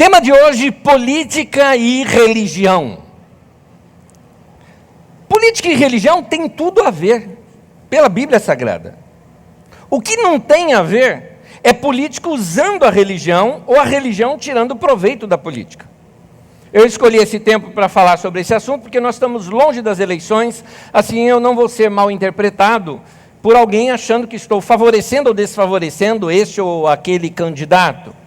Tema de hoje: política e religião. Política e religião tem tudo a ver, pela Bíblia Sagrada. O que não tem a ver é político usando a religião ou a religião tirando proveito da política. Eu escolhi esse tempo para falar sobre esse assunto porque nós estamos longe das eleições, assim eu não vou ser mal interpretado por alguém achando que estou favorecendo ou desfavorecendo este ou aquele candidato.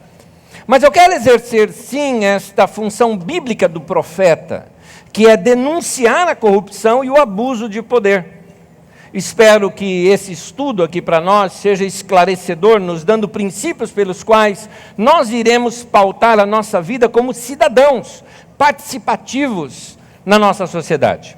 Mas eu quero exercer, sim, esta função bíblica do profeta, que é denunciar a corrupção e o abuso de poder. Espero que esse estudo aqui para nós seja esclarecedor, nos dando princípios pelos quais nós iremos pautar a nossa vida como cidadãos participativos na nossa sociedade.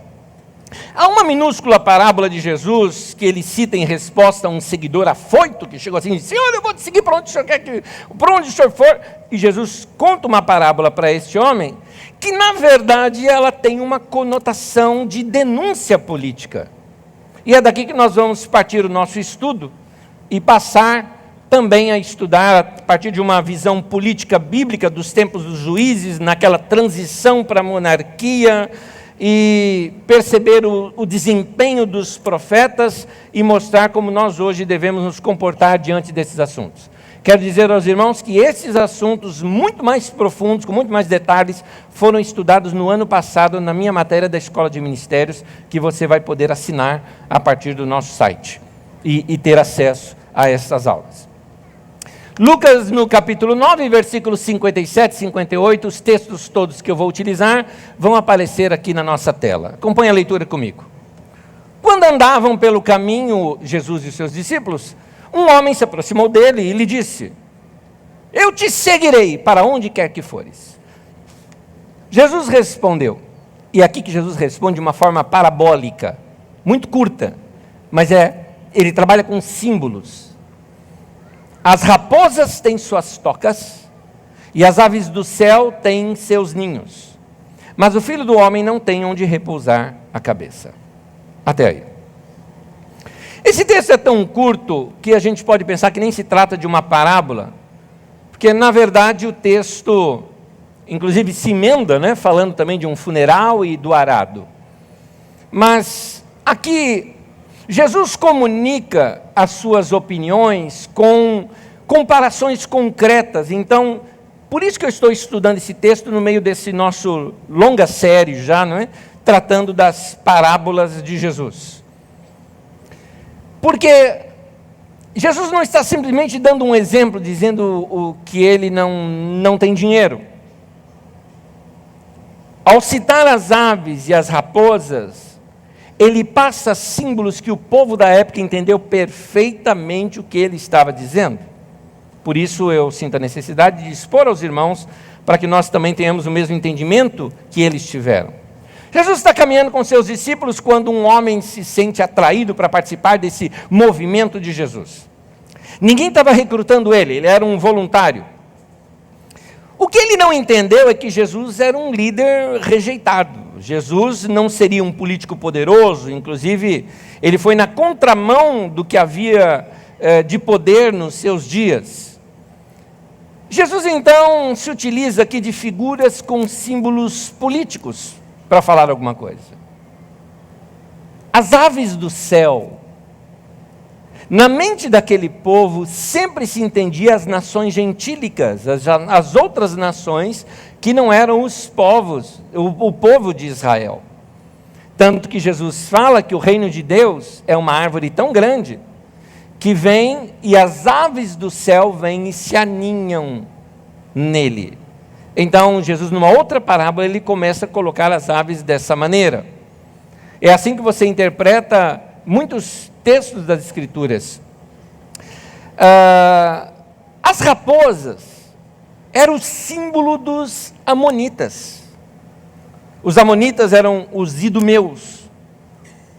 Há uma minúscula parábola de Jesus que ele cita em resposta a um seguidor afoito que chegou assim e disse: Senhor, eu vou te seguir para onde o senhor quer que, para onde o senhor for. E Jesus conta uma parábola para este homem que, na verdade, ela tem uma conotação de denúncia política. E é daqui que nós vamos partir o nosso estudo e passar também a estudar, a partir de uma visão política bíblica dos tempos dos juízes, naquela transição para a monarquia, e perceber o desempenho dos profetas e mostrar como nós hoje devemos nos comportar diante desses assuntos. Quero dizer aos irmãos que esses assuntos muito mais profundos, com muito mais detalhes, foram estudados no ano passado na minha matéria da Escola de Ministérios, que você vai poder assinar a partir do nosso site e ter acesso a essas aulas. Lucas, no capítulo 9, versículos 57 e 58, os textos todos que eu vou utilizar vão aparecer aqui na nossa tela. Acompanhe a leitura comigo. Quando andavam pelo caminho, Jesus e seus discípulos, um homem se aproximou dele e lhe disse: Eu te seguirei para onde quer que fores. Jesus respondeu, e é aqui que Jesus responde de uma forma parabólica, muito curta, mas ele trabalha com símbolos. As raposas têm suas tocas, e as aves do céu têm seus ninhos, mas o Filho do Homem não tem onde repousar a cabeça. Até aí. Esse texto é tão curto que a gente pode pensar que nem se trata de uma parábola, porque na verdade o texto, inclusive se emenda, falando também de um funeral e do arado. Mas aqui Jesus comunica as suas opiniões com comparações concretas. Então, por isso que eu estou estudando esse texto no meio desse nosso longa série já, tratando das parábolas de Jesus. Porque Jesus não está simplesmente dando um exemplo, dizendo que ele não tem dinheiro. Ao citar as aves e as raposas, ele passa símbolos que o povo da época entendeu perfeitamente o que ele estava dizendo. Por isso eu sinto a necessidade de expor aos irmãos, para que nós também tenhamos o mesmo entendimento que eles tiveram. Jesus está caminhando com seus discípulos quando um homem se sente atraído para participar desse movimento de Jesus. Ninguém estava recrutando ele era um voluntário. O que ele não entendeu é que Jesus era um líder rejeitado. Jesus não seria um político poderoso, inclusive ele foi na contramão do que havia de poder nos seus dias. Jesus então se utiliza aqui de figuras com símbolos políticos para falar alguma coisa. As aves do céu, na mente daquele povo sempre se entendia as nações gentílicas, as outras nações que não eram os povos, o povo de Israel. Tanto que Jesus fala que o reino de Deus é uma árvore tão grande que vem e as aves do céu vêm e se aninham nele. Então Jesus, numa outra parábola, ele começa a colocar as aves dessa maneira. É assim que você interpreta muitos textos das Escrituras. As raposas eram o símbolo dos amonitas. Os amonitas eram os idumeus,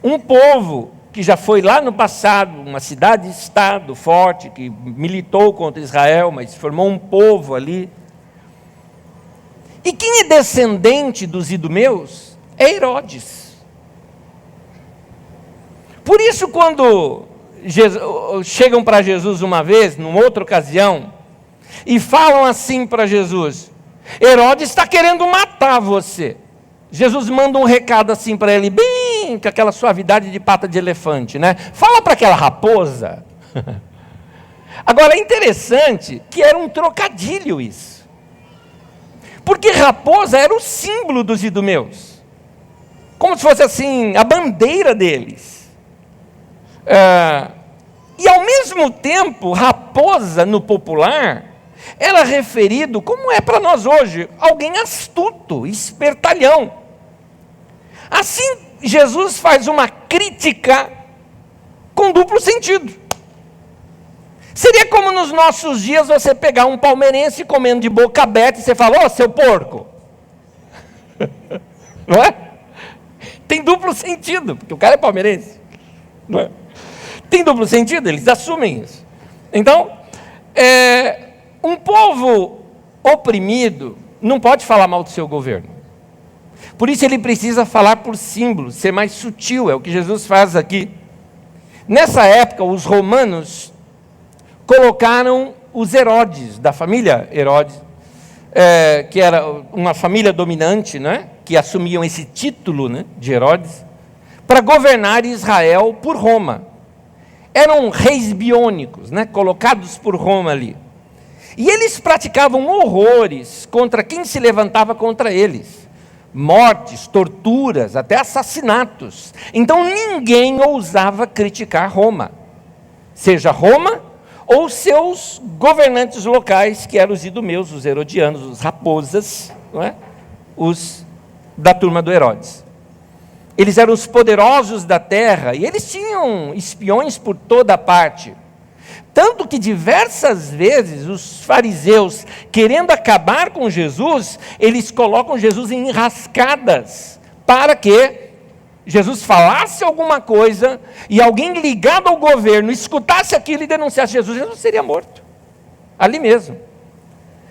um povo que já foi lá no passado, uma cidade-estado forte, que militou contra Israel, mas formou um povo ali. E quem é descendente dos idumeus é Herodes. Por isso, quando chegam para Jesus uma vez, numa outra ocasião, e falam assim para Jesus: Herodes está querendo matar você. Jesus manda um recado assim para ele, bem com aquela suavidade de pata de elefante, né? Fala para aquela raposa. Agora é interessante que era um trocadilho isso. Porque raposa era o símbolo dos idumeus. Como se fosse assim, a bandeira deles. E ao mesmo tempo, raposa no popular era referido, como é para nós hoje, alguém astuto, espertalhão. Assim, Jesus faz uma crítica com duplo sentido. Seria como nos nossos dias você pegar um palmeirense comendo de boca aberta e você fala, ô, seu porco. Não é? Tem duplo sentido, porque o cara é palmeirense. Não é? Tem duplo sentido, eles assumem isso. Então, um povo oprimido não pode falar mal do seu governo. Por isso ele precisa falar por símbolos, ser mais sutil, é o que Jesus faz aqui. Nessa época, os romanos colocaram os Herodes, da família Herodes, que era uma família dominante, né, que assumiam esse título, né, de Herodes, para governar Israel por Roma. Eram reis biônicos, né, colocados por Roma ali. E eles praticavam horrores contra quem se levantava contra eles. Mortes, torturas, até assassinatos. Então ninguém ousava criticar Roma. Seja Roma ou seus governantes locais, que eram os idumeus, os herodianos, os raposas, não é? Os da turma do Herodes. Eles eram os poderosos da terra e eles tinham espiões por toda parte. Tanto que diversas vezes os fariseus, querendo acabar com Jesus, eles colocam Jesus em enrascadas, para que Jesus falasse alguma coisa e alguém ligado ao governo escutasse aquilo e denunciasse Jesus, Jesus seria morto, ali mesmo.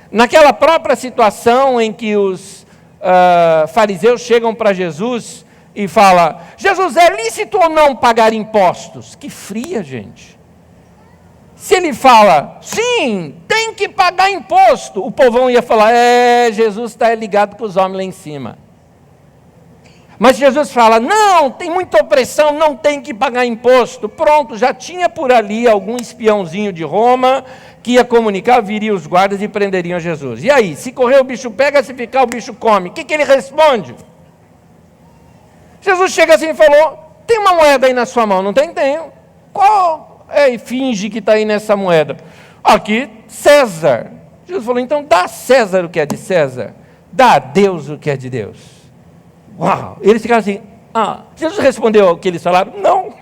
Naquela própria situação em que os fariseus chegam para Jesus e falam, Jesus, é lícito ou não pagar impostos? Que fria, gente. Se ele fala, sim, tem que pagar imposto, o povão ia falar, Jesus está ligado com os homens lá em cima. Mas Jesus fala, não, tem muita opressão, não tem que pagar imposto. Pronto, já tinha por ali algum espiãozinho de Roma que ia comunicar, viria os guardas e prenderiam Jesus. E aí, se correr o bicho pega, se ficar o bicho come. O que ele responde? Jesus chega assim e falou, tem uma moeda aí na sua mão, não tem? Tenho. Qual? E finge que está aí nessa moeda. Aqui, César. Jesus falou, então dá a César o que é de César, dá a Deus o que é de Deus. Uau! Eles ficaram assim, Jesus respondeu ao que eles falaram? Não.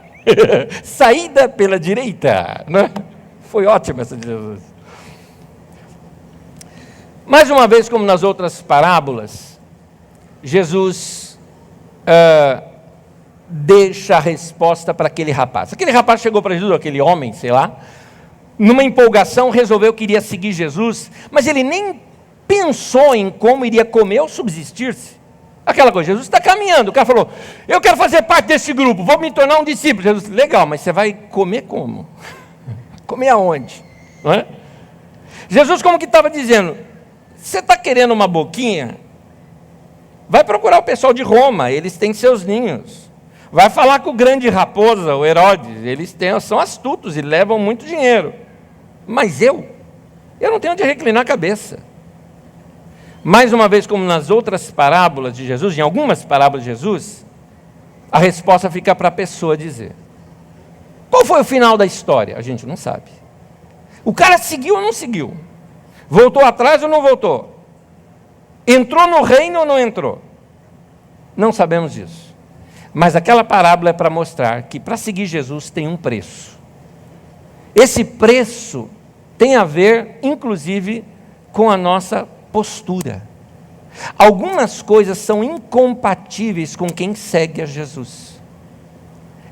Saída pela direita. Né? Foi ótima essa de Jesus. Mais uma vez, como nas outras parábolas, Jesus deixa a resposta para aquele rapaz. Aquele rapaz chegou para Jesus, aquele homem, sei lá, numa empolgação, resolveu que iria seguir Jesus, mas ele nem pensou em como iria comer ou subsistir-se. Aquela coisa, Jesus está caminhando, o cara falou, eu quero fazer parte desse grupo, vou me tornar um discípulo. Jesus, legal, mas você vai comer como? Comer aonde? Não é? Jesus como que estava dizendo, você está querendo uma boquinha? Vai procurar o pessoal de Roma, eles têm seus ninhos. Vai falar com o grande raposa, o Herodes, eles são astutos e levam muito dinheiro. Mas eu não tenho onde reclinar a cabeça. Mais uma vez, como nas outras parábolas de Jesus, em algumas parábolas de Jesus, a resposta fica para a pessoa dizer. Qual foi o final da história? A gente não sabe. O cara seguiu ou não seguiu? Voltou atrás ou não voltou? Entrou no reino ou não entrou? Não sabemos disso. Mas aquela parábola é para mostrar que para seguir Jesus tem um preço. Esse preço tem a ver, inclusive, com a nossa postura. Algumas coisas são incompatíveis com quem segue a Jesus.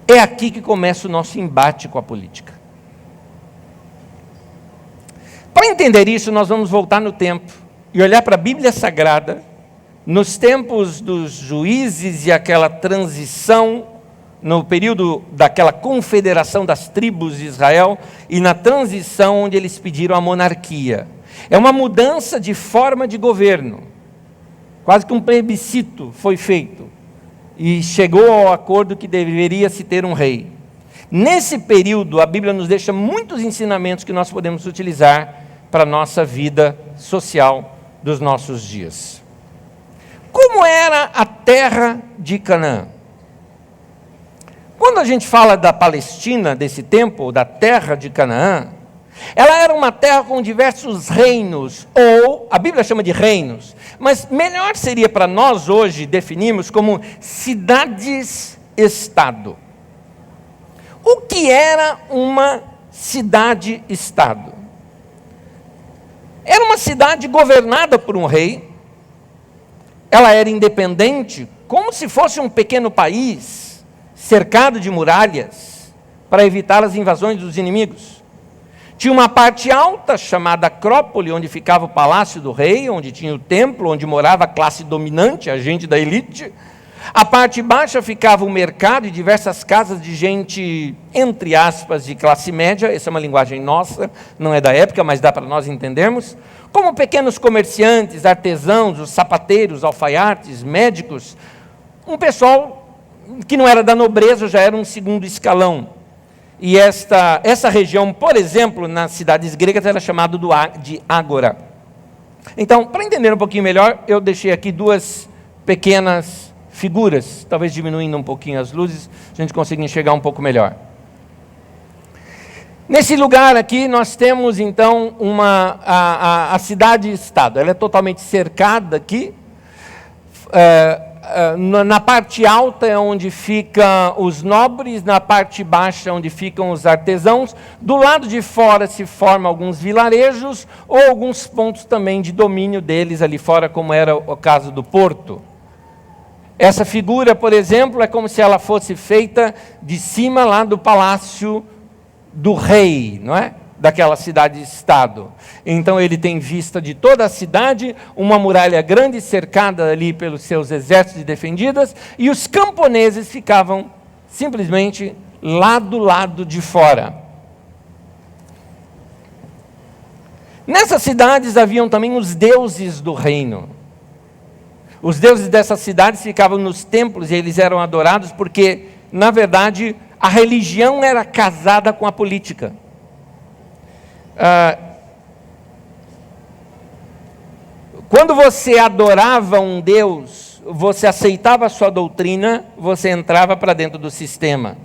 É aqui que começa o nosso embate com a política. Para entender isso, nós vamos voltar no tempo e olhar para a Bíblia Sagrada, nos tempos dos juízes e aquela transição, no período daquela confederação das tribos de Israel, e na transição onde eles pediram a monarquia. É uma mudança de forma de governo. Quase que um plebiscito foi feito. E chegou ao acordo que deveria se ter um rei. Nesse período, a Bíblia nos deixa muitos ensinamentos que nós podemos utilizar para a nossa vida social dos nossos dias. Como era a terra de Canaã? Quando a gente fala da Palestina desse tempo, da terra de Canaã, ela era uma terra com diversos reinos, ou a Bíblia chama de reinos, mas melhor seria para nós hoje definirmos como cidades-estado. O que era uma cidade-estado? Era uma cidade governada por um rei, ela era independente, como se fosse um pequeno país, cercado de muralhas, para evitar as invasões dos inimigos. Tinha uma parte alta, chamada Acrópole, onde ficava o palácio do rei, onde tinha o templo, onde morava a classe dominante, a gente da elite. A parte baixa ficava o mercado e diversas casas de gente, entre aspas, de classe média. Essa é uma linguagem nossa, não é da época, mas dá para nós entendermos. Como pequenos comerciantes, artesãos, os sapateiros, alfaiates, médicos. Um pessoal que não era da nobreza, já era um segundo escalão. E essa região, por exemplo, nas cidades gregas, era chamada de Ágora. Então, para entender um pouquinho melhor, eu deixei aqui duas pequenas figuras, talvez diminuindo um pouquinho as luzes, a gente consiga enxergar um pouco melhor. Nesse lugar aqui, nós temos, então, a cidade-estado. Ela é totalmente cercada aqui. Na parte alta é onde ficam os nobres, na parte baixa é onde ficam os artesãos. Do lado de fora se formam alguns vilarejos ou alguns pontos também de domínio deles ali fora, como era o caso do porto. Essa figura, por exemplo, é como se ela fosse feita de cima lá do palácio do rei, não é? Daquela cidade-estado. Então ele tem vista de toda a cidade, uma muralha grande cercada ali pelos seus exércitos defendidas, e os camponeses ficavam simplesmente lá do lado de fora. Nessas cidades haviam também os deuses do reino. Os deuses dessas cidades ficavam nos templos e eles eram adorados porque, na verdade, a religião era casada com a política. Quando você adorava um Deus, você aceitava a sua doutrina, você entrava para dentro do sistema.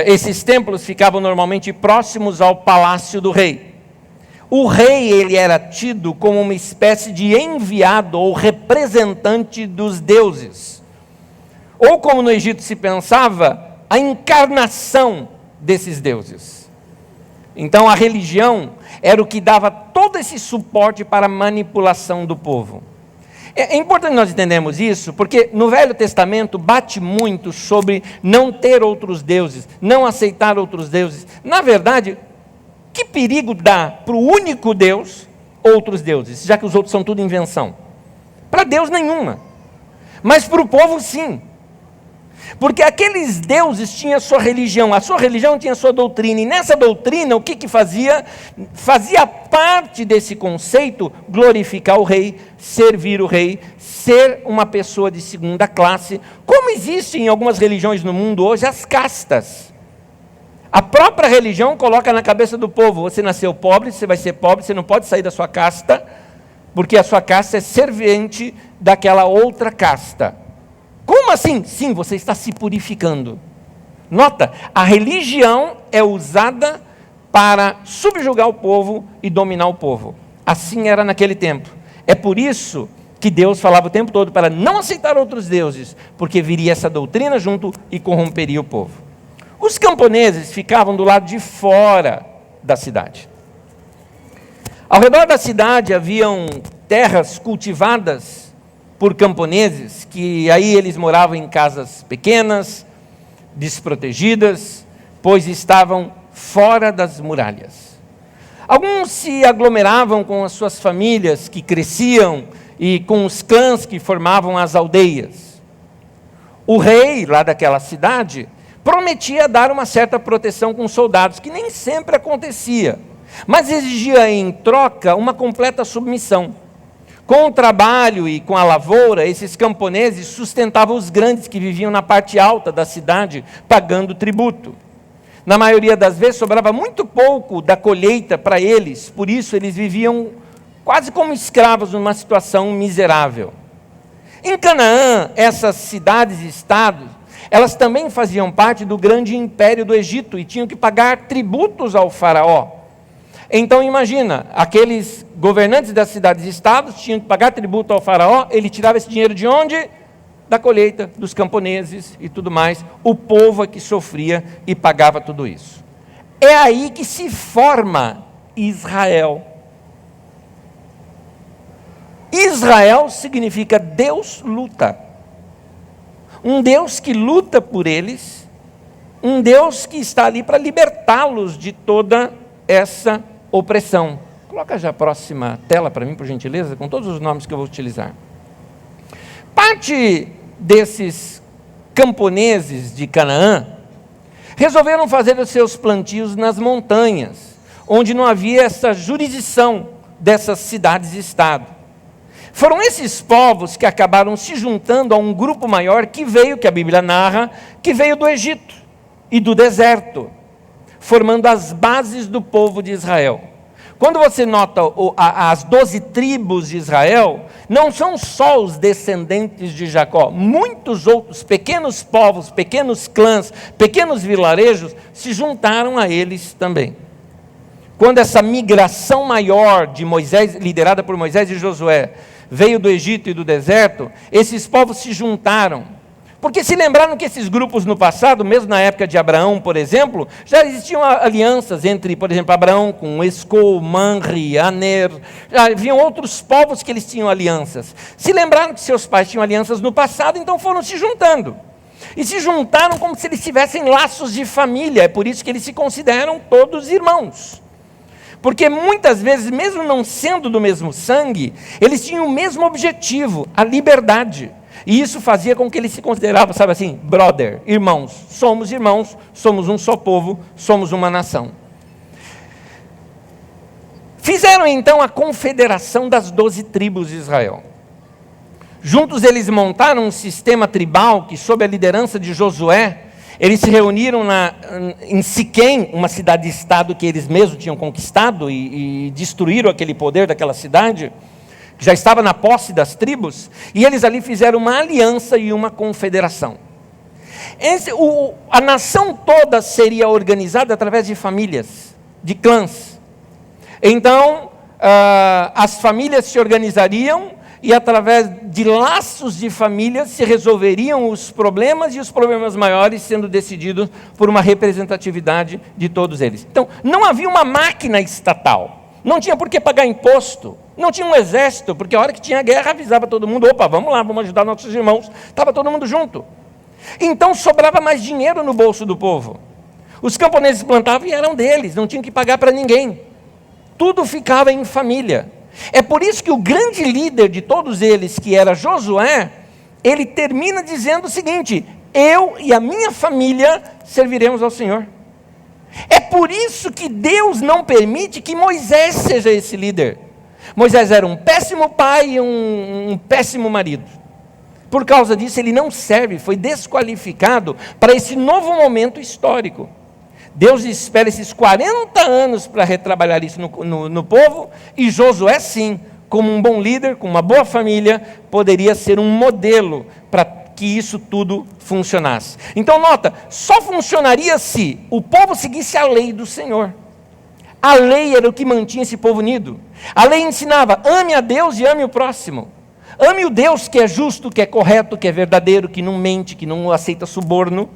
Esses templos ficavam normalmente próximos ao palácio do rei. O rei, ele era tido como uma espécie de enviado ou representante dos deuses. Ou como no Egito se pensava, a encarnação desses deuses. Então a religião era o que dava todo esse suporte para a manipulação do povo. É importante nós entendermos isso, porque no Velho Testamento bate muito sobre não ter outros deuses, não aceitar outros deuses. Na verdade, que perigo dá para o único Deus outros deuses, já que os outros são tudo invenção? Para Deus nenhuma, mas para o povo sim. Porque aqueles deuses tinham a sua religião tinha a sua doutrina, e nessa doutrina o que fazia? Fazia parte desse conceito glorificar o rei, servir o rei, ser uma pessoa de segunda classe, como existem em algumas religiões no mundo hoje as castas. A própria religião coloca na cabeça do povo: você nasceu pobre, você vai ser pobre, você não pode sair da sua casta, porque a sua casta é servente daquela outra casta. Como assim? Sim, você está se purificando. Nota, a religião é usada para subjugar o povo e dominar o povo. Assim era naquele tempo. É por isso que Deus falava o tempo todo para não aceitar outros deuses, porque viria essa doutrina junto e corromperia o povo. Os camponeses ficavam do lado de fora da cidade. Ao redor da cidade haviam terras cultivadas por camponeses, que aí eles moravam em casas pequenas, desprotegidas, pois estavam fora das muralhas. Alguns se aglomeravam com as suas famílias que cresciam e com os clãs que formavam as aldeias. O rei lá daquela cidade prometia dar uma certa proteção com soldados, que nem sempre acontecia. mas exigia em troca uma completa submissão. Com o trabalho e com a lavoura, esses camponeses sustentavam os grandes que viviam na parte alta da cidade, pagando tributo. Na maioria das vezes sobrava muito pouco da colheita para eles, por isso eles viviam quase como escravos numa situação miserável. Em Canaã, essas cidades e estados, elas também faziam parte do grande império do Egito e tinham que pagar tributos ao faraó. Então imagina, aqueles governantes das cidades e estados tinham que pagar tributo ao faraó, ele tirava esse dinheiro de onde? Da colheita, dos camponeses e tudo mais. O povo é que sofria e pagava tudo isso. É aí que se forma Israel. Israel significa Deus luta. Um Deus que luta por eles, um Deus que está ali para libertá-los de toda essa opressão. Coloca já a próxima tela para mim, por gentileza, com todos os nomes que eu vou utilizar. Parte desses camponeses de Canaã resolveram fazer os seus plantios nas montanhas, onde não havia essa jurisdição dessas cidades e estados. Foram esses povos que acabaram se juntando a um grupo maior que veio, que a Bíblia narra, que veio do Egito e do deserto, formando as bases do povo de Israel. Quando você nota as 12 tribos de Israel, não são só os descendentes de Jacó, muitos outros pequenos povos, pequenos clãs, pequenos vilarejos se juntaram a eles também. Quando essa migração maior de Moisés, liderada por Moisés e Josué, veio do Egito e do deserto, esses povos se juntaram. Porque se lembraram que esses grupos no passado, mesmo na época de Abraão, por exemplo, já existiam alianças entre, por exemplo, Abraão com Escol, Manri, Aner, já haviam outros povos que eles tinham alianças. Se lembraram que seus pais tinham alianças no passado, então foram se juntando. E se juntaram como se eles tivessem laços de família, é por isso que eles se consideram todos irmãos. Porque muitas vezes, mesmo não sendo do mesmo sangue, eles tinham o mesmo objetivo, a liberdade. E isso fazia com que eles se consideravam, sabe assim, brother, irmãos, somos um só povo, somos uma nação. Fizeram então a confederação das 12 tribos de Israel. Juntos eles montaram um sistema tribal que, sob a liderança de Josué, eles se reuniram em Siquém, uma cidade-estado que eles mesmos tinham conquistado e destruíram aquele poder daquela cidade, que já estava na posse das tribos, e eles ali fizeram uma aliança e uma confederação. A nação toda seria organizada através de famílias, de clãs. Então, as famílias se organizariam e através de laços de famílias se resolveriam os problemas e os problemas maiores sendo decididos por uma representatividade de todos eles. Então, não havia uma máquina estatal, não tinha por que pagar imposto, não tinha um exército, porque a hora que tinha guerra avisava todo mundo, opa, vamos lá, vamos ajudar nossos irmãos, estava todo mundo junto. Então sobrava mais dinheiro no bolso do povo. Os camponeses plantavam e eram deles, não tinham que pagar para ninguém. Tudo ficava em família. É por isso que o grande líder de todos eles, que era Josué, ele termina dizendo o seguinte: eu e a minha família serviremos ao Senhor. É por isso que Deus não permite que Moisés seja esse líder. Moisés era um péssimo pai e um péssimo marido. Por causa disso ele não serve, foi desqualificado para esse novo momento histórico. Deus espera esses 40 anos para retrabalhar isso no povo, e Josué sim, como um bom líder, com uma boa família, poderia ser um modelo para que isso tudo funcionasse. Então nota, só funcionaria se o povo seguisse a lei do Senhor. A lei era o que mantinha esse povo unido. A lei ensinava, ame a Deus e ame o próximo. Ame o Deus que é justo, que é correto, que é verdadeiro, que não mente, que não aceita suborno.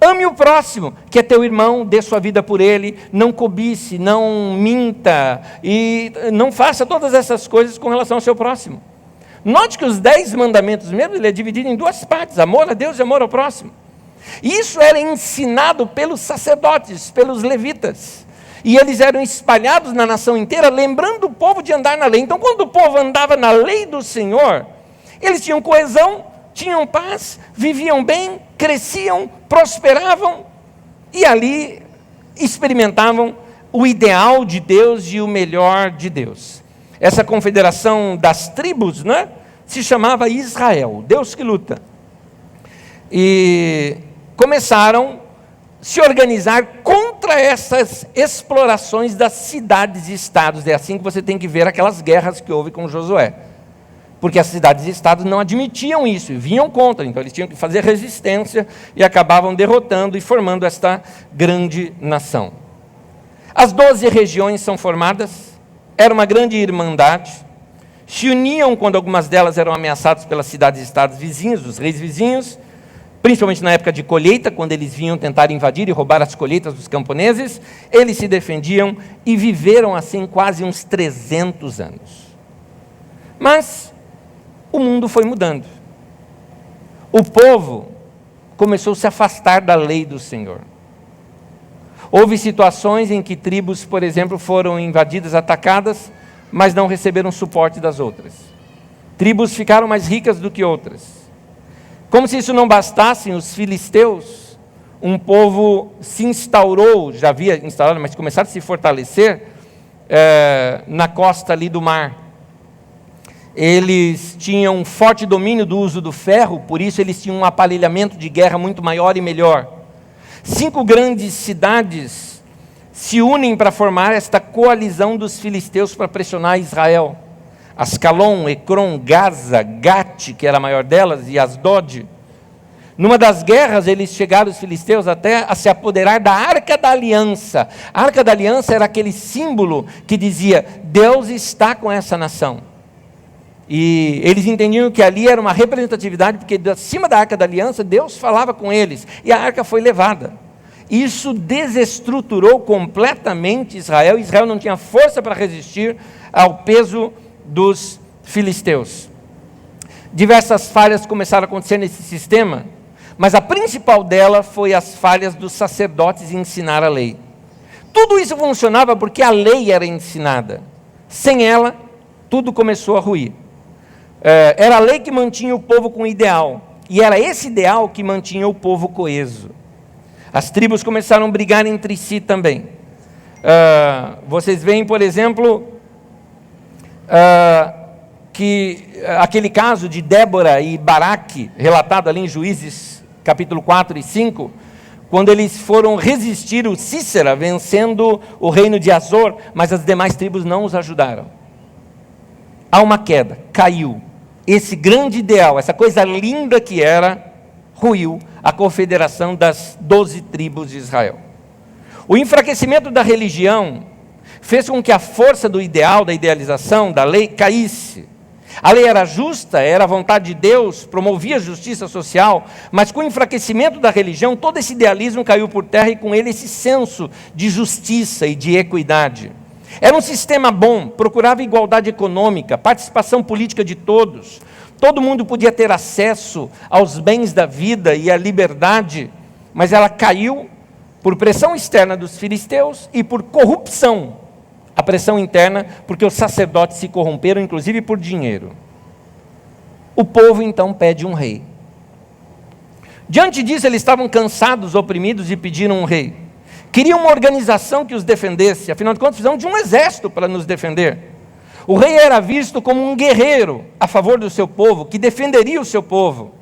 Ame o próximo, que é teu irmão, dê sua vida por ele, não cobice, não minta, e não faça todas essas coisas com relação ao seu próximo. Note que os 10 mandamentos mesmo, ele é dividido em 2 partes, amor a Deus e amor ao próximo. E isso era ensinado pelos sacerdotes, pelos levitas. E eles eram espalhados na nação inteira, lembrando o povo de andar na lei. Então, quando o povo andava na lei do Senhor, eles tinham coesão, tinham paz, viviam bem, cresciam, prosperavam, e ali experimentavam o ideal de Deus e o melhor de Deus. Essa confederação das tribos, né, se chamava Israel, Deus que luta. E começaram a se organizar contra essas explorações das cidades e estados. É assim que você tem que ver aquelas guerras que houve com Josué. Porque as cidades e estados não admitiam isso, e vinham contra, então eles tinham que fazer resistência e acabavam derrotando e formando esta grande nação. As 12 regiões são formadas, era uma grande irmandade, se uniam quando algumas delas eram ameaçadas pelas cidades e estados vizinhos, os reis vizinhos, principalmente na época de colheita, quando eles vinham tentar invadir e roubar as colheitas dos camponeses, eles se defendiam e viveram assim quase uns 300 anos. Mas o mundo foi mudando. O povo começou a se afastar da lei do Senhor. Houve situações em que tribos, por exemplo, foram invadidas, atacadas, mas não receberam suporte das outras. Tribos ficaram mais ricas do que outras. Como se isso não bastasse, os filisteus, um povo se instaurou, já havia instalado, mas começaram a se fortalecer na costa ali do mar. Eles tinham um forte domínio do uso do ferro, por isso eles tinham um aparelhamento de guerra muito maior e melhor. 5 grandes cidades se unem para formar esta coalizão dos filisteus para pressionar Israel. Ascalon, Ecrom, Gaza, Gate, que era a maior delas, e Asdod. Numa das guerras, eles chegaram, os filisteus, até a se apoderar da Arca da Aliança. A Arca da Aliança era aquele símbolo que dizia, Deus está com essa nação. E eles entendiam que ali era uma representatividade, porque acima da Arca da Aliança, Deus falava com eles, e a arca foi levada. Isso desestruturou completamente Israel. Israel não tinha força para resistir ao peso dos filisteus. Diversas falhas começaram a acontecer nesse sistema, mas a principal dela foi as falhas dos sacerdotes em ensinar a lei. Tudo isso funcionava porque a lei era ensinada. Sem ela, tudo começou a ruir. Era a lei que mantinha o povo com ideal, e era esse ideal que mantinha o povo coeso. As tribos começaram a brigar entre si também. Vocês veem, por exemplo, que aquele caso de Débora e Baraque, relatado ali em Juízes, capítulo 4 e 5, quando eles foram resistir o Sísera, vencendo o reino de Azor, mas as demais tribos não os ajudaram. Há uma queda, caiu. Esse grande ideal, essa coisa linda que era, ruiu a confederação das 12 tribos de Israel. O enfraquecimento da religião fez com que a força do ideal, da idealização, da lei, caísse. A lei era justa, era a vontade de Deus, promovia a justiça social, mas com o enfraquecimento da religião, todo esse idealismo caiu por terra e com ele esse senso de justiça e de equidade. Era um sistema bom, procurava igualdade econômica, participação política de todos. Todo mundo podia ter acesso aos bens da vida e à liberdade, mas ela caiu por pressão externa dos filisteus e por corrupção. A pressão interna, porque os sacerdotes se corromperam, inclusive por dinheiro. O povo então pede um rei. Diante disso, eles estavam cansados, oprimidos e pediram um rei. Queriam uma organização que os defendesse, afinal de contas, precisavam de um exército para nos defender. O rei era visto como um guerreiro a favor do seu povo, que defenderia o seu povo.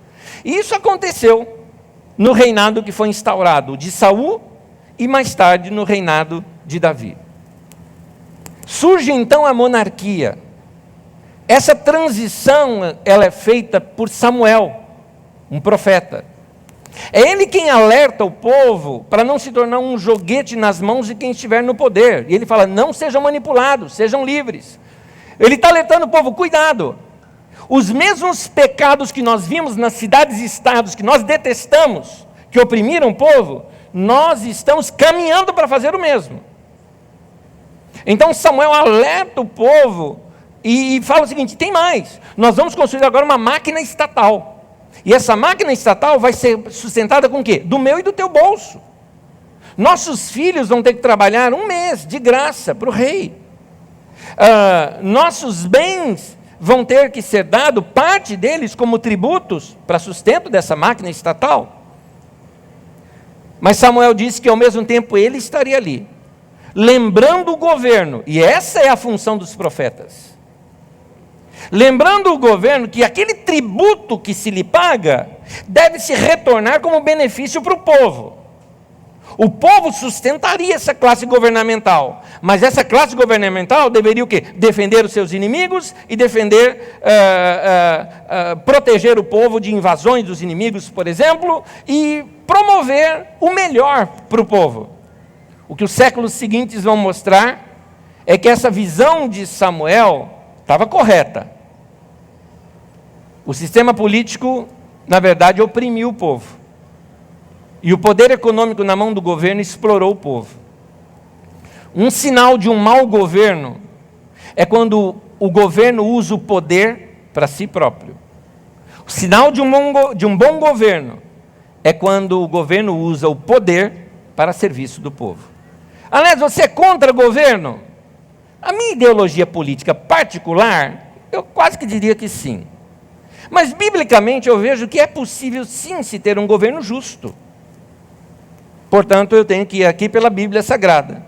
E isso aconteceu no reinado que foi instaurado, de Saul, e mais tarde no reinado de Davi. Surge então a monarquia. Essa transição, ela é feita por Samuel, um profeta. É ele quem alerta o povo para não se tornar um joguete nas mãos de quem estiver no poder. E ele fala, não sejam manipulados, sejam livres. Ele está alertando o povo, cuidado. Os mesmos pecados que nós vimos nas cidades e estados, que nós detestamos, que oprimiram o povo, nós estamos caminhando para fazer o mesmo. Então Samuel alerta o povo e fala o seguinte, tem mais, nós vamos construir agora uma máquina estatal. E essa máquina estatal vai ser sustentada com o quê? Do meu e do teu bolso. Nossos filhos vão ter que trabalhar 1 mês de graça para o rei. Nossos bens vão ter que ser dado, parte deles como tributos para sustento dessa máquina estatal. Mas Samuel disse que ao mesmo tempo ele estaria ali, lembrando o governo, e essa é a função dos profetas, lembrando o governo que aquele tributo que se lhe paga deve se retornar como benefício para o povo. O povo sustentaria essa classe governamental, mas essa classe governamental deveria o quê? Defender os seus inimigos e proteger o povo de invasões dos inimigos, por exemplo, e promover o melhor para o povo. O que os séculos seguintes vão mostrar é que essa visão de Samuel estava correta. O sistema político, na verdade, oprimiu o povo. E o poder econômico na mão do governo explorou o povo. Um sinal de um mau governo é quando o governo usa o poder para si próprio. O sinal de um bom governo é quando o governo usa o poder para serviço do povo. Aliás, você é contra o governo? A minha ideologia política particular, eu quase que diria que sim. Mas, biblicamente, eu vejo que é possível, sim, se ter um governo justo. Portanto, eu tenho que ir aqui pela Bíblia Sagrada,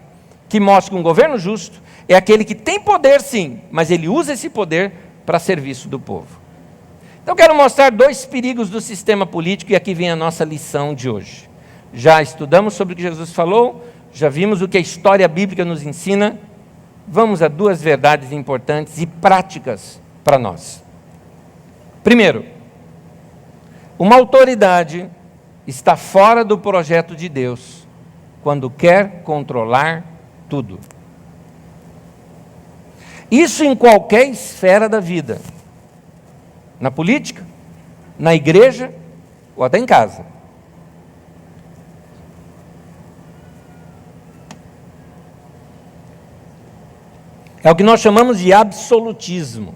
que mostra que um governo justo é aquele que tem poder, sim, mas ele usa esse poder para serviço do povo. Então, quero mostrar 2 perigos do sistema político, e aqui vem a nossa lição de hoje. Já estudamos sobre o que Jesus falou, já vimos o que a história bíblica nos ensina. Vamos a 2 verdades importantes e práticas para nós. Primeiro, uma autoridade está fora do projeto de Deus quando quer controlar tudo. Isso em qualquer esfera da vida. Na política, na igreja ou até em casa. É o que nós chamamos de absolutismo.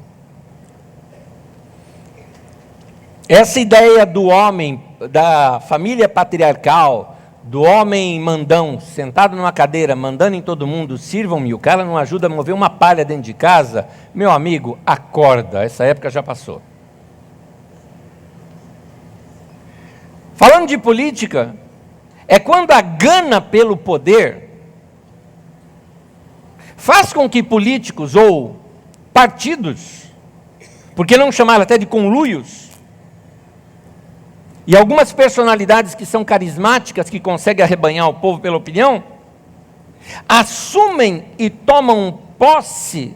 Essa ideia do homem, da família patriarcal, do homem mandão, sentado numa cadeira, mandando em todo mundo, sirvam-me, o cara não ajuda a mover uma palha dentro de casa, meu amigo, acorda, essa época já passou. Falando de política, é quando a gana pelo poder faz com que políticos ou partidos, por que não chamar até de conluios, e algumas personalidades que são carismáticas, que conseguem arrebanhar o povo pela opinião, assumem e tomam posse,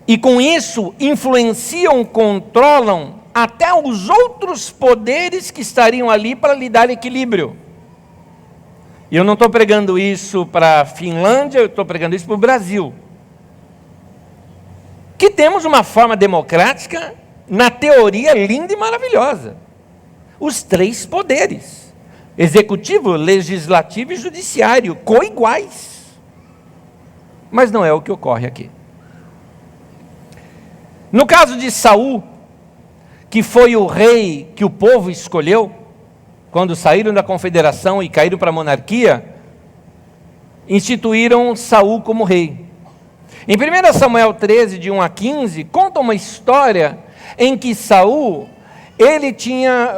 e com isso influenciam, controlam até os outros poderes que estariam ali para lhe dar equilíbrio. E eu não estou pregando isso para a Finlândia, eu estou pregando isso para o Brasil. Que temos uma forma democrática, na teoria, linda e maravilhosa. Os 3 poderes, executivo, legislativo e judiciário, coiguais. Mas não é o que ocorre aqui. No caso de Saul, que foi o rei que o povo escolheu, quando saíram da confederação e caíram para a monarquia, instituíram Saul como rei. Em 1 Samuel 13, de 1 a 15, conta uma história em que Saul, ele tinha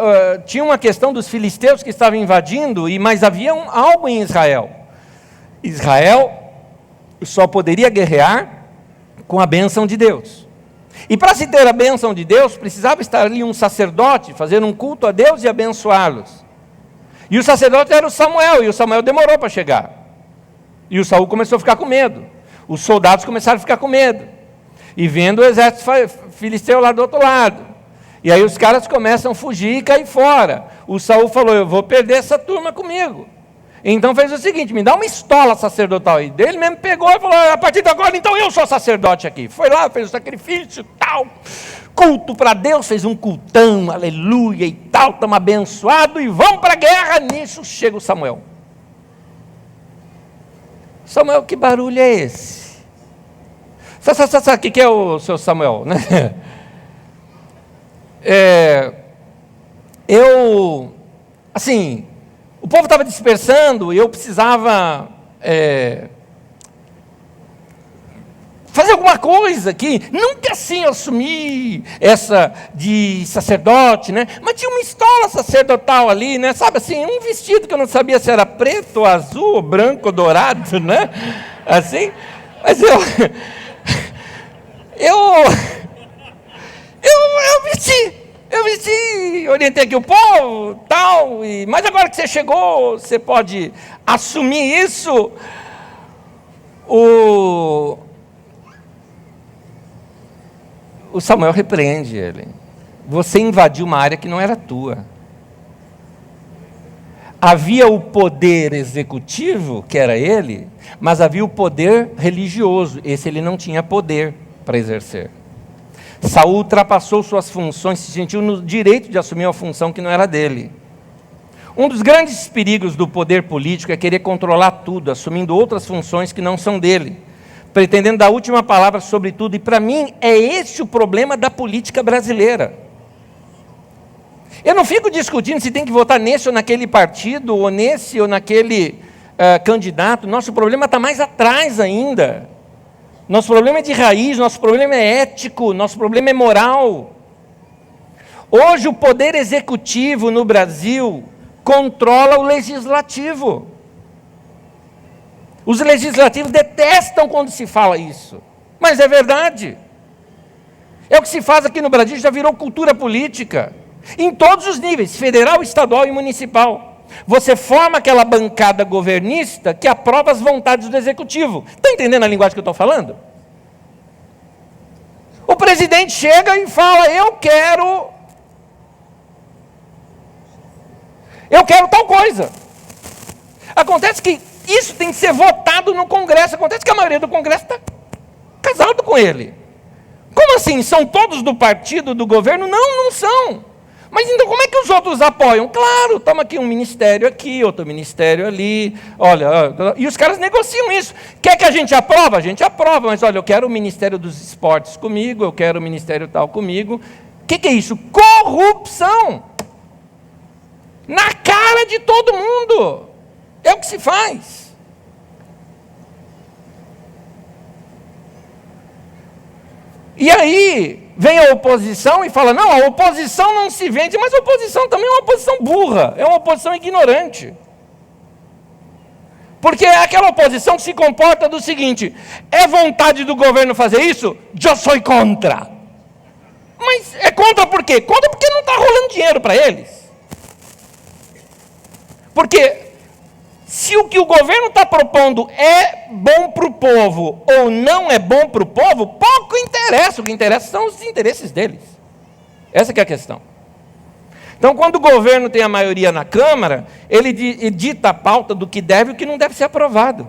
uma questão dos filisteus que estavam invadindo, mas havia algo em Israel. Israel só poderia guerrear com a bênção de Deus. E para se ter a bênção de Deus, precisava estar ali um sacerdote, fazer um culto a Deus e abençoá-los. E o sacerdote era o Samuel, e o Samuel demorou para chegar. E o Saul começou a ficar com medo. Os soldados começaram a ficar com medo. E vendo o exército filisteu lá do outro lado. E aí os caras começam a fugir e cair fora. O Saul falou, eu vou perder essa turma comigo. Então fez o seguinte, me dá uma estola sacerdotal aí. Ele mesmo pegou e falou, a partir de agora então eu sou sacerdote aqui. Foi lá, fez o sacrifício, tal, culto para Deus, fez um cultão, aleluia e tal, estamos abençoados e vamos para a guerra. Nisso chega o Samuel. Samuel, que barulho é esse? Sabe o que é o seu Samuel, né? O povo estava dispersando e eu precisava fazer alguma coisa aqui. Nunca assim assumi essa de sacerdote, né? Mas tinha uma estola sacerdotal ali, né? Sabe assim, um vestido que eu não sabia se era preto, ou azul, ou branco, ou dourado, né? Assim? Mas eu vesti, orientei aqui o povo, tal, mas agora que você chegou, você pode assumir isso. O Samuel repreende ele. Você invadiu uma área que não era tua. Havia o poder executivo, que era ele, mas havia o poder religioso. Esse ele não tinha poder para exercer. Saul ultrapassou suas funções, se sentiu no direito de assumir uma função que não era dele. Um dos grandes perigos do poder político é querer controlar tudo, assumindo outras funções que não são dele, pretendendo dar a última palavra sobre tudo. E para mim é esse o problema da política brasileira. Eu não fico discutindo se tem que votar nesse ou naquele partido, ou nesse ou naquele candidato. Nosso problema está mais atrás ainda. Nosso problema é de raiz, nosso problema é ético, nosso problema é moral. Hoje o poder executivo no Brasil controla o legislativo. Os legislativos detestam quando se fala isso, mas é verdade. É o que se faz aqui no Brasil, já virou cultura política, em todos os níveis, federal, estadual e municipal. Você forma aquela bancada governista que aprova as vontades do executivo. Está entendendo a linguagem que eu estou falando? O presidente chega e fala, eu quero tal coisa. Acontece que isso tem que ser votado no Congresso. Acontece que a maioria do Congresso está casado com ele. Como assim? São todos do partido, do governo? Não, não são. Mas então como é que os outros apoiam? Claro, toma aqui um ministério aqui, outro ministério ali, olha, e os caras negociam isso. Quer que a gente aprova? A gente aprova, mas olha, eu quero o Ministério dos Esportes comigo, eu quero o Ministério tal comigo. O que é isso? Corrupção! Na cara de todo mundo! É o que se faz. E aí vem a oposição e fala, não, a oposição não se vende, mas a oposição também é uma oposição burra, é uma oposição ignorante. Porque é aquela oposição que se comporta do seguinte, é vontade do governo fazer isso? Eu sou contra. Mas é contra por quê? Contra porque não está rolando dinheiro para eles. Porque se o que o governo está propondo é bom para o povo ou não é bom para o povo, pouco interessa. O que interessa são os interesses deles. Essa que é a questão. Então, quando o governo tem a maioria na Câmara, ele dita a pauta do que deve e o que não deve ser aprovado.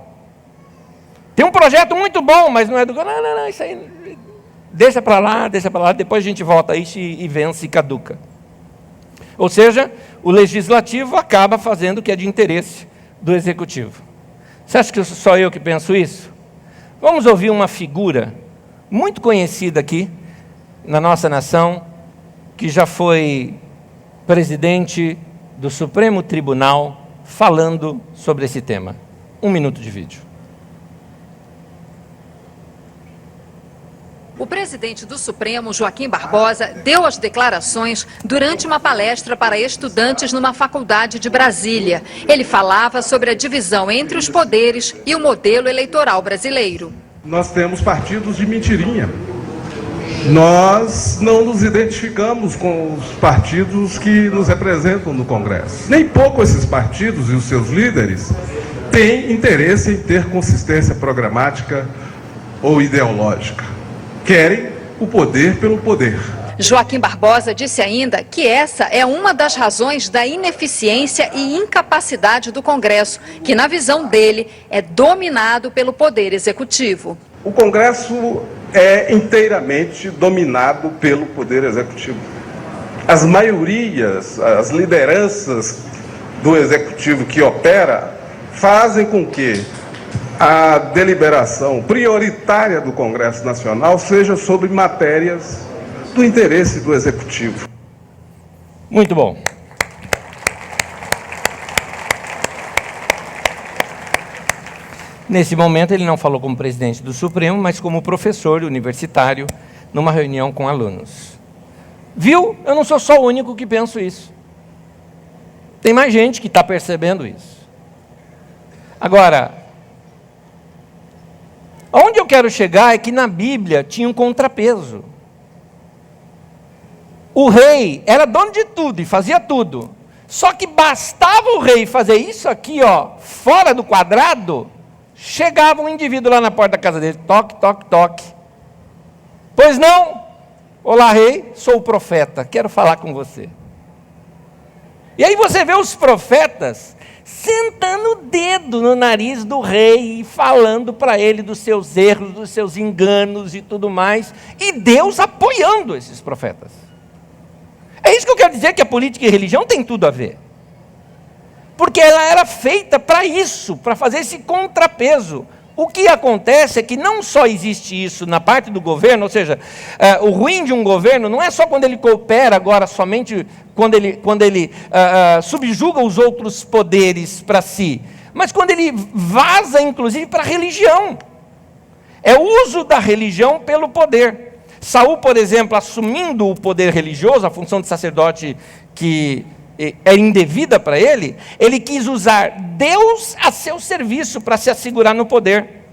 Tem um projeto muito bom, mas não é do governo. Não, isso aí deixa para lá, depois a gente volta a isso e vence e caduca. Ou seja, o legislativo acaba fazendo o que é de interesse do executivo. Você acha que só eu que penso isso? Vamos ouvir uma figura muito conhecida aqui na nossa nação, que já foi presidente do Supremo Tribunal, falando sobre esse tema. 1 minuto de vídeo. O presidente do Supremo, Joaquim Barbosa, deu as declarações durante uma palestra para estudantes numa faculdade de Brasília. Ele falava sobre a divisão entre os poderes e o modelo eleitoral brasileiro. Nós temos partidos de mentirinha. Nós não nos identificamos com os partidos que nos representam no Congresso. Nem pouco esses partidos e os seus líderes têm interesse em ter consistência programática ou ideológica. Querem o poder pelo poder. Joaquim Barbosa disse ainda que essa é uma das razões da ineficiência e incapacidade do Congresso, que, na visão dele, é dominado pelo Poder Executivo. O Congresso é inteiramente dominado pelo Poder Executivo. As maiorias, as lideranças do Executivo que opera, fazem com que a deliberação prioritária do Congresso Nacional seja sobre matérias do interesse do Executivo. Muito bom. Nesse momento ele não falou como presidente do Supremo, mas como professor universitário numa reunião com alunos. Viu? Eu não sou só o único que penso isso. Tem mais gente que está percebendo isso. Agora, Onde eu quero chegar é que na Bíblia tinha um contrapeso. O rei era dono de tudo e fazia tudo. Só que bastava o rei fazer isso aqui, ó, fora do quadrado, chegava um indivíduo lá na porta da casa dele, toque, toque, toque. Pois não? Olá, rei, sou o profeta, quero falar com você. E aí você vê os profetas sentando o dedo no nariz do rei e falando para ele dos seus erros, dos seus enganos e tudo mais, e Deus apoiando esses profetas. É isso que eu quero dizer, que a política e a religião tem tudo a ver. Porque ela era feita para isso, para fazer esse contrapeso. O que acontece é que não só existe isso na parte do governo, ou seja, o ruim de um governo não é só quando ele coopera agora somente quando ele subjuga os outros poderes para si, mas quando ele vaza inclusive para a religião. É o uso da religião pelo poder. Saul, por exemplo, assumindo o poder religioso, a função de sacerdote que era indevida para ele, ele quis usar Deus a seu serviço para se assegurar no poder.